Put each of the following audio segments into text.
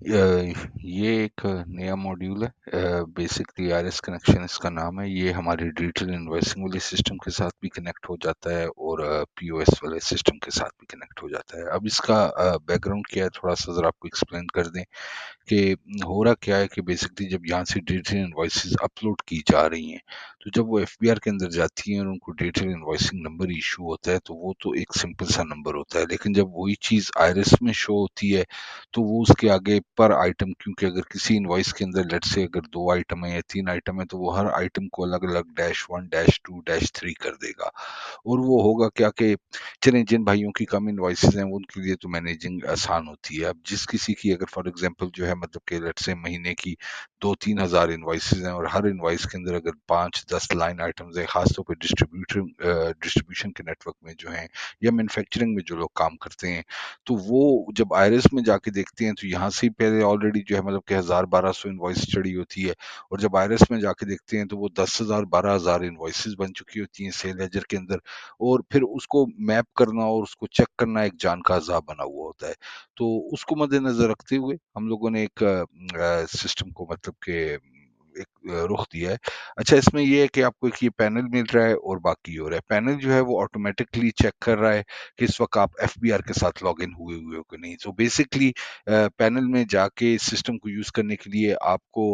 ये एक नया मॉड्यूल है। बेसिकली आरएस कनेक्शन इसका नाम है। ये हमारे डिजिटल इनवॉइसिंग वाले सिस्टम के साथ भी कनेक्ट हो जाता है और पीओएस वाले सिस्टम के साथ भी कनेक्ट हो जाता है। अब इसका बैकग्राउंड क्या है, थोड़ा सा ज़रा आपको एक्सप्लेन कर दें कि हो रहा क्या है कि बेसिकली जब यहाँ से डिजिटल इनवॉइसेस अपलोड की जा रही हैं, तो जब वो एफबीआर के अंदर जाती हैं और उनको डिजिटल इनवॉइसिंग नंबर इशू होता है, तो वो तो एक सिंपल सा नंबर होता है। लेकिन जब वही चीज़ आईरिस में शो होती है, तो वो उसके आगे पर आइटम, क्योंकि अगर किसी इनवॉइस के अंदर लेट्स से अगर 2 आइटम है या 3 आइटम है, तो वो हर आइटम को अलग-अलग -1, -2, -3 कर देगा। और वो होगा क्या कि चलें, जिन भाइयों की कम इनवॉइसेज़ हैं, वो उनके लिए तो मैनेजिंग आसान होती है। अब जिस किसी की अगर फॉर एग्ज़ाम्पल जो है मतलब कि लेट्स से महीने की 2-3 हज़ार इनवॉइसेज़ हैं और हर इनवॉइस के अंदर अगर 5-10 लाइन आइटम्स हैं, ख़ास तौर पे डिस्ट्रीब्यूशन के नेटवर्क में जो हैं या मैन्युफैक्चरिंग में जो लोग काम करते हैं, तो वो जब आईरिस में जाके देखते हैं, तो यहाँ से ही पहले ऑलरेडी जो है मतलब कि 1000-1200 इनवॉइस चढ़ी होती है, और जब आईरिस में जाके देखते हैं, तो वो 10,000 12,000 इनवॉइसेज़ बन चुकी होती हैं सेल लेजर के अंदर, और फिर उसको मैप करना और उसको चेक करना एक जान का अज़ाब बना हुआ होता है। तो उसको मद्देनज़र रखते हुए हम लोगों ने एक सिस्टम को मतलब कि एक रुख दिया है। अच्छा, इसमें ये है कि आपको एक ये पैनल मिल रहा है और बाकी हो रहा है। पैनल जो है वो ऑटोमैटिकली चेक कर रहा है कि इस वक़्त आप एफबीआर के साथ लॉगिन हुए हुए हो कि नहीं। सो बेसिकली पैनल में जाके इस सिस्टम को यूज़ करने के लिए आपको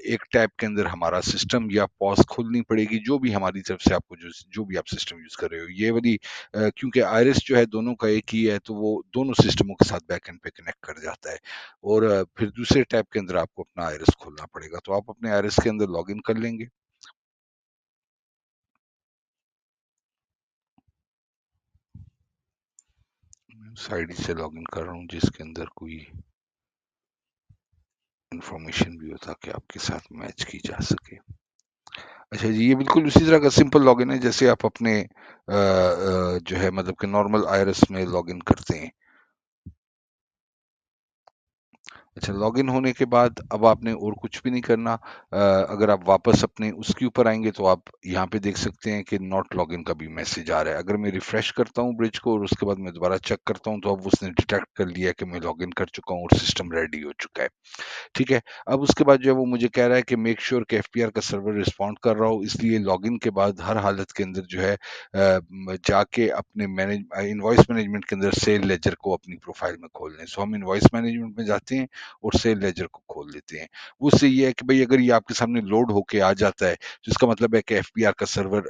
एक टैब के अंदर हमारा सिस्टम या पॉज़ खोलनी पड़ेगी, जो भी हमारी तरफ से आपको जो भी आप सिस्टम यूज़ कर रहे हो। ये वाली क्योंकि आइरिस जो है दोनों का एक ही है, तो वो दोनों सिस्टमों के साथ बैकएंड पे कनेक्ट कर जाता है, और फिर दूसरे टैब के अंदर आपको अपना आइरिस खोलना पड़ेगा। तो आप अपने आइरिस के अंदर लॉगिन कर लेंगे। मैं उस आईडी से लॉगिन कर रहा हूँ जिसके अंदर कोई इन्फॉर्मेशन भी हो ताकि आपके साथ मैच की जा सके। अच्छा जी, ये बिल्कुल उसी तरह का सिंपल लॉगिन है जैसे आप अपने जो है मतलब कि नॉर्मल आईरिस में लॉगिन करते हैं। अच्छा, लॉगिन होने के बाद अब आपने और कुछ भी नहीं करना। अगर आप वापस अपने उसके ऊपर आएँगे, तो आप यहाँ पे देख सकते हैं कि नॉट लॉगिन का भी मैसेज आ रहा है। अगर मैं रिफ्रेश करता हूँ ब्रिज को और उसके बाद मैं दोबारा चेक करता हूँ, तो अब उसने डिटेक्ट कर लिया है कि मैं लॉगिन कर चुका हूँ और सिस्टम रेडी हो चुका है। ठीक है? अब उसके बाद जो है वो मुझे कह रहा है कि मेक श्योर कि एफपीआर का सर्वर रिस्पॉन्ड कर रहा हो, इसलिए लॉगिन के बाद हर हालत के अंदर जो है जाके अपने इनवॉइस मैनेजमेंट के अंदर सेल लेजर को अपनी प्रोफाइल में खोल लें। सो हम इनवॉइस मैनेजमेंट में जाते हैं और सेल लेजर को खोल लेते हैं। उससे ये है कि भाई अगर ये आपके सामने लोड होके आ जाता है, तो इसका मतलब है कि एफपीआर का सर्वर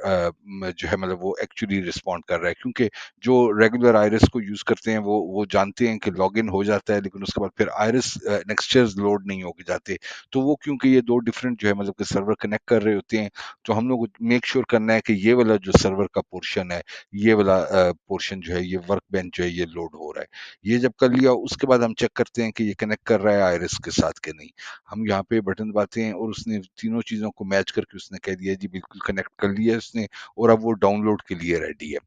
जो है मतलब वो एक्चुअली रिस्पॉन्ड कर रहा है, क्योंकि जो रेगुलर आइरिस को यूज करते हैं वो जानते हैं कि लॉगिन हो जाता है, लेकिन उसके बाद फिर आइरिस नेक्स्चर्स लोड नहीं होके जाते। तो वो क्योंकि ये दो डिफरेंट जो है मतलब कि सर्वर कनेक्ट कर रहे होते हैं, तो हम लोग मेक श्योर करना है कि ये वाला जो सर्वर का पोर्शन है, ये वाला पोर्शन जो है, ये वर्क बेंच जो है ये लोड हो रहा है। ये जब कर लिया, उसके बाद हम चेक करते हैं कि ये कनेक्ट कर रहा है आइरिस के साथ कि नहीं। हम यहाँ पे बटन दबाते हैं और उसने तीनों चीजों को मैच करके उसने कह दिया जी बिल्कुल कनेक्ट कर लिया है उसने, और अब वो डाउनलोड के लिए रेडी है।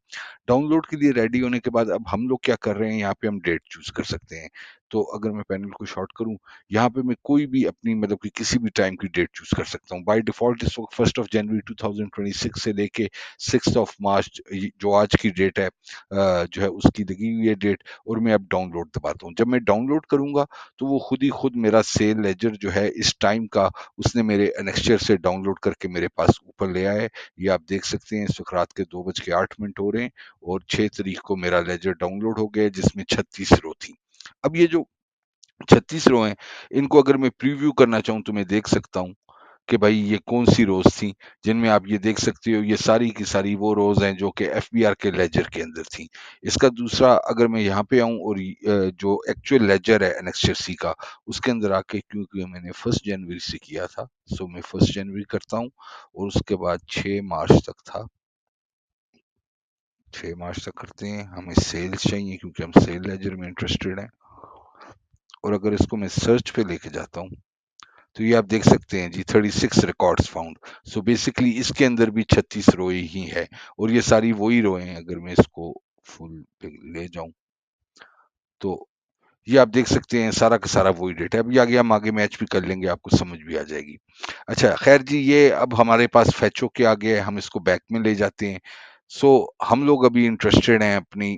डाउनलोड के लिए रेडी होने के बाद अब हम लोग क्या कर रहे हैं, यहाँ पे हम डेट चूज कर सकते हैं। तो अगर मैं पैनल को शॉर्ट करूं, यहाँ पे मैं कोई भी अपनी मतलब कि किसी भी टाइम की डेट चूज कर सकता हूँ। बाय डिफॉल्ट इस वक्त 1 जनवरी 2026 से लेके 6 मार्च जो आज की डेट है जो है उसकी लगी हुई है डेट, और मैं अब डाउनलोड दबाता हूँ। जब मैं डाउनलोड करूंगा, तो वो खुद ही खुद मेरा सेल लेजर जो है इस टाइम का उसने मेरे एनेक्स्चर से डाउनलोड करके मेरे पास ऊपर ले आया है। ये आप देख सकते हैं, इस वक्त रात के 2:08 हो रहे हैं और 6 तारीख को मेरा लेजर डाउनलोड हो गया, जिसमें 36 रो थी। अब ये जो 36 रो हैं, इनको अगर मैं प्रीव्यू करना चाहूँ, तो मैं देख सकता हूँ कि भाई ये कौन सी रोज थी, जिनमें आप ये देख सकते हो ये सारी की सारी वो रोज हैं जो कि एफबीआर के लेजर के अंदर थी। इसका दूसरा, अगर मैं यहाँ पे आऊँ और जो एक्चुअल लेजर है एनेक्स्चर सी का, उसके अंदर आके, क्योंकि मैंने 1 जनवरी से किया था, सो मैं 1 जनवरी करता हूँ और उसके बाद 6 मार्च तक था। 6 मार्च तक करते हैं। हमें सेल्स चाहिए क्योंकि हम सेल लेजर में इंटरेस्टेड हैं, और अगर इसको मैं सर्च पे लेके जाता हूँ, तो ये आप देख सकते हैं जी 36 रिकॉर्ड्स फाउंड। सो बेसिकली इसके अंदर भी 36 रोए ही है, और ये सारी वही रोए हैं। अगर मैं इसको फुल पे ले जाऊं, तो ये आप देख सकते हैं सारा का सारा वही डेटा है। अभी आगे हम आगे मैच भी कर लेंगे, आपको समझ भी आ जाएगी। अच्छा खैर जी, ये अब हमारे पास फैचो के आगे है, हम इसको बैक में ले जाते हैं। सो हम लोग अभी इंटरेस्टेड हैं अपनी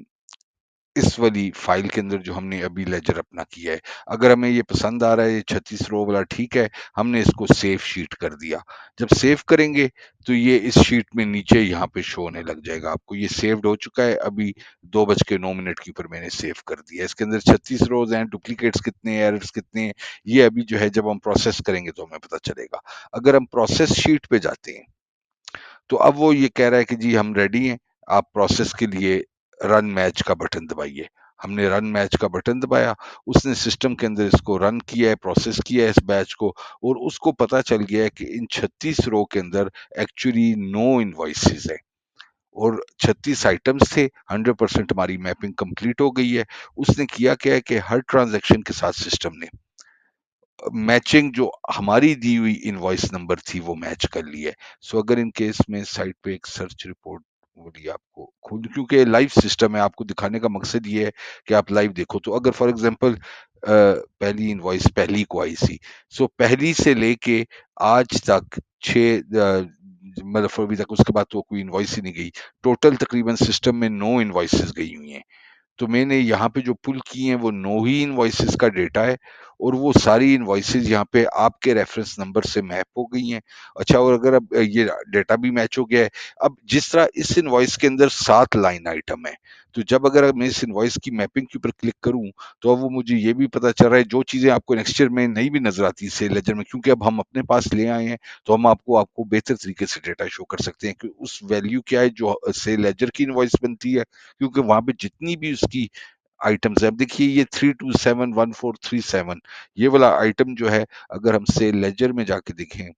इस वाली फाइल के अंदर जो हमने अभी लेजर अपना किया है। अगर हमें ये पसंद आ रहा है, ये 36 रो वाला ठीक है, हमने इसको सेव शीट कर दिया। जब सेव करेंगे तो ये इस शीट में नीचे यहाँ पे शो होने लग जाएगा आपको। ये सेव्ड हो चुका है, अभी 2:09 के ऊपर मैंने सेव कर दिया। इसके अंदर 36 रोज हैं, डुप्लीकेट्स कितने हैं, एरर्स कितने हैं, ये अभी जो है जब हम प्रोसेस करेंगे तो हमें पता चलेगा। अगर हम प्रोसेस शीट पे जाते हैं तो अब वो ये कह रहा है कि जी हम रेडी हैं, आप प्रोसेस के लिए रन मैच का बटन दबाइए। हमने रन मैच का बटन दबाया, उसने सिस्टम के अंदर इसको रन किया है, प्रोसेस किया है इस बैच को, और उसको पता चल गया है कि इन 36 रो के अंदर एक्चुअली 9 इनवॉइसेस है और 36 आइटम्स थे। 100% हमारी मैपिंग कंप्लीट हो गई है। उसने किया क्या है कि हर ट्रांजैक्शन के साथ सिस्टम ने मैचिंग जो हमारी दी हुई इनवॉइस नंबर थी वो मैच कर ली है। सो अगर इन केस में साइट पे एक सर्च रिपोर्ट बोलिए आपको खुद, क्योंकि लाइव सिस्टम है, आपको दिखाने का मकसद ये है कि आप लाइव देखो। तो अगर फॉर एग्जांपल पहली इनवॉइस पहली को आई सी, सो पहली से लेके आज तक 6 मतलब अभी तक उसके बाद तो कोई इनवॉइस ही नहीं गई। टोटल तकरीबन सिस्टम में 9 इनवॉइसेस गई हुई हैं। तो मैंने यहाँ पे जो पुल की हैं वो 9 ही इनवॉइसेस का डेटा है और वो सारी इनवॉइसेस यहाँ पे आपके रेफरेंस नंबर से मैप हो गई हैं। अच्छा, और अगर अब ये डेटा भी मैच हो गया है, अब जिस तरह इस इनवॉइस के अंदर 7 लाइन आइटम है, तो जब अगर मैं इस इनवॉइस की मैपिंग के ऊपर क्लिक करूँ, तो अब वो मुझे ये भी पता चल रहा है जो चीज़ें आपको नेक्स्ट ईयर में नहीं भी नज़र आती सेल लेजर में, क्योंकि अब हम अपने पास ले आए हैं, तो हम आपको आपको बेहतर तरीके से डेटा शो कर सकते हैं कि उस वैल्यू क्या है जो सेल लेजर की इनवॉइस बनती है, क्योंकि वहाँ पे जितनी भी उसकी आइटम्स है। अब देखिए ये 3271437 ये वाला आइटम जो है, अगर हम सेल लेजर में जाके देखें,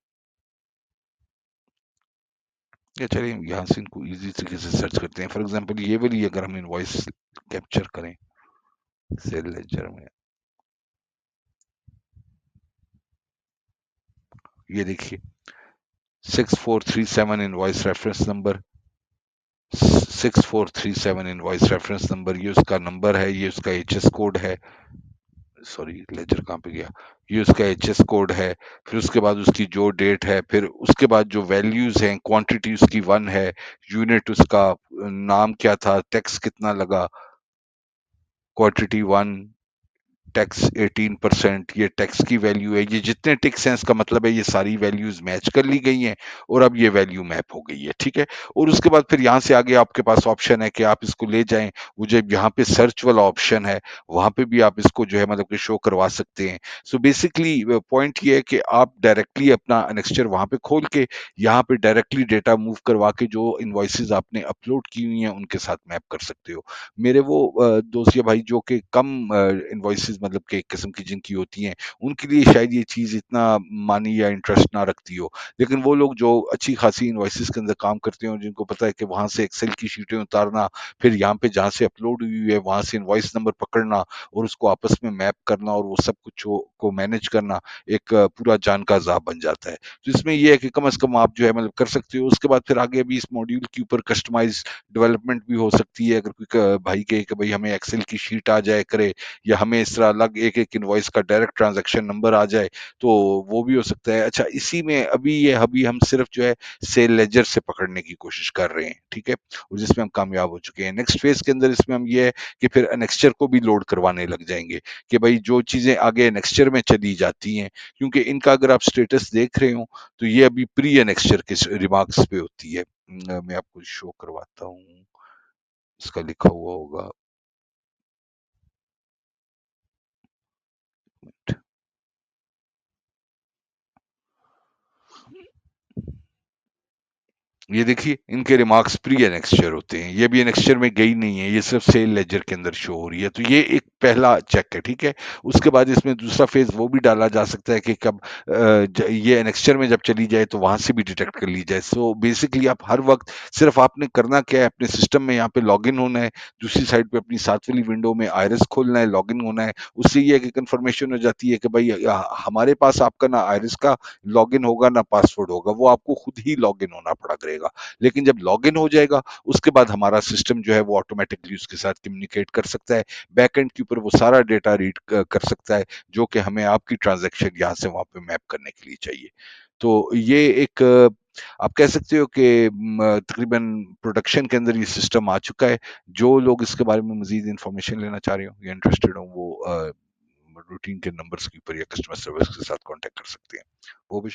या चलिए यहाँ से इनको इजी तरीके से सर्च करते हैं। फॉर एग्जांपल ये वाली अगर हम इनवॉइस कैप्चर करें सेल लेजर में, ये देखिए 6437 invoice reference number, 6437 invoice reference number, ये उसका नंबर है, ये उसका एचएस कोड है। सॉरी, लेजर कहाँ पे गया, ये उसका एचएस कोड है। फिर उसके बाद उसकी जो डेट है, फिर उसके बाद जो वैल्यूज हैं, क्वांटिटी उसकी 1 है, यूनिट उसका, नाम क्या था, टैक्स कितना लगा, क्वांटिटी 1, टैक्स 18%, ये टैक्स की वैल्यू है। ये जितने टैक्स हैं इसका मतलब है ये सारी वैल्यूज मैच कर ली गई हैं और अब ये वैल्यू मैप हो गई है, ठीक है। और उसके बाद फिर यहाँ से आगे आपके पास ऑप्शन है कि आप इसको ले जाएं, वो जो यहाँ पे सर्च वाला ऑप्शन है वहां पे भी आप इसको जो है मतलब कि शो करवा सकते हैं। सो बेसिकली पॉइंट ये है कि आप डायरेक्टली अपना नेक्स्चर वहां पे खोल के यहाँ पे डायरेक्टली डेटा मूव करवा के जो इनवॉइसेज आपने अपलोड की हुई हैं उनके साथ मैप कर सकते हो। मेरे वो दोस्त या भाई जो कि कम इनवॉइसेस मतलब कि एक किस्म की जिनकी होती हैं, उनके लिए शायद ये चीज़ इतना मानी या इंटरेस्ट ना रखती हो। लेकिन वो लोग जो अच्छी खासी इनवॉइसेस के अंदर काम करते हैं और जिनको पता है कि वहाँ से एक्सेल की शीटें उतारना, फिर यहाँ पे जहाँ से अपलोड हुई है वहाँ से इनवॉइस नंबर पकड़ना और उसको आपस में मैप करना और वो सब कुछ को मैनेज करना एक पूरा जान का ज़ाब बन जाता है। तो इसमें ये है कि कम से कम आप जो है मतलब कर सकते हो। उसके बाद फिर आगे भी इस मॉड्यूल के ऊपर कस्टमाइज डेवलपमेंट भी हो सकती है। अगर कोई भाई कहे कि भाई हमें एक्सेल की शीट आ जाए करे, या हमें इस तरह अलग एक एक इनवॉइस का डायरेक्ट ट्रांजैक्शन नंबर आ जाए, तो वो भी हो सकता है। अच्छा, इसी में अभी हम सिर्फ जो है सेल लेजर से पकड़ने की कोशिश कर रहे हैं, ठीक है, और जिसमें हम कामयाब हो चुके हैं। नेक्स्ट फेज के अंदर इसमें हम ये है कि फिर नेक्स्चर को भी लोड करवाने लग जाएंगे कि भाई जो चीजें आगे नेक्स्चर में चली जाती हैं, क्योंकि इनका अगर आप स्टेटस देख रहे हो तो ये अभी प्री नेक्स्चर के रिमार्क्स पे होती है। मैं आपको शो करवाता हूँ, इसका लिखा हुआ होगा। ये देखिए इनके रिमार्क्स प्री एनेक्स्चर होते हैं, ये भी एनेक्स्चर में गई नहीं है, ये सिर्फ सेल लेजर के अंदर शो हो रही है। तो ये एक पहला चेक है, ठीक है। उसके बाद इसमें दूसरा फेज वो भी डाला जा सकता है कि कब ये एनेक्स्चर में जब चली जाए तो वहां से भी डिटेक्ट कर ली जाए। सो बेसिकली आप हर वक्त सिर्फ आपने करना क्या है, अपने सिस्टम में यहाँ पे लॉग इन होना है, दूसरी साइड पे अपनी साथ वाली विंडो में आयरस खोलना है, लॉग इन होना है। उससे ये है कि कंफर्मेशन हो जाती है कि भाई हमारे पास आपका ना आयरस का लॉगिन होगा ना पासवर्ड होगा, वो आपको खुद ही लॉगिन होना पड़ा करेगा। लेकिन जब लॉगिन हो जाएगा उसके बाद हमारा सिस्टम जो है वो ऑटोमेटिकली उसके साथ कम्युनिकेट कर सकता है, बैकएंड के ऊपर वो सारा डेटा रीड कर सकता है जो कि हमें आपकी ट्रांजैक्शन यहाँ से वहां पे मैप करने के लिए चाहिए। तो ये एक आप कह सकते हो कि तकरीबन प्रोडक्शन के अंदर ये सिस्टम आ चुका है। जो लोग इसके बारे में मज़ीद इन्फॉर्मेशन लेना चाह रहे हो या इंटरेस्टेड हो, वो रूटीन के नंबर्स के ऊपर या कस्टमर सर्विस के साथ कॉन्टैक्ट कर सकते हैं। वो भी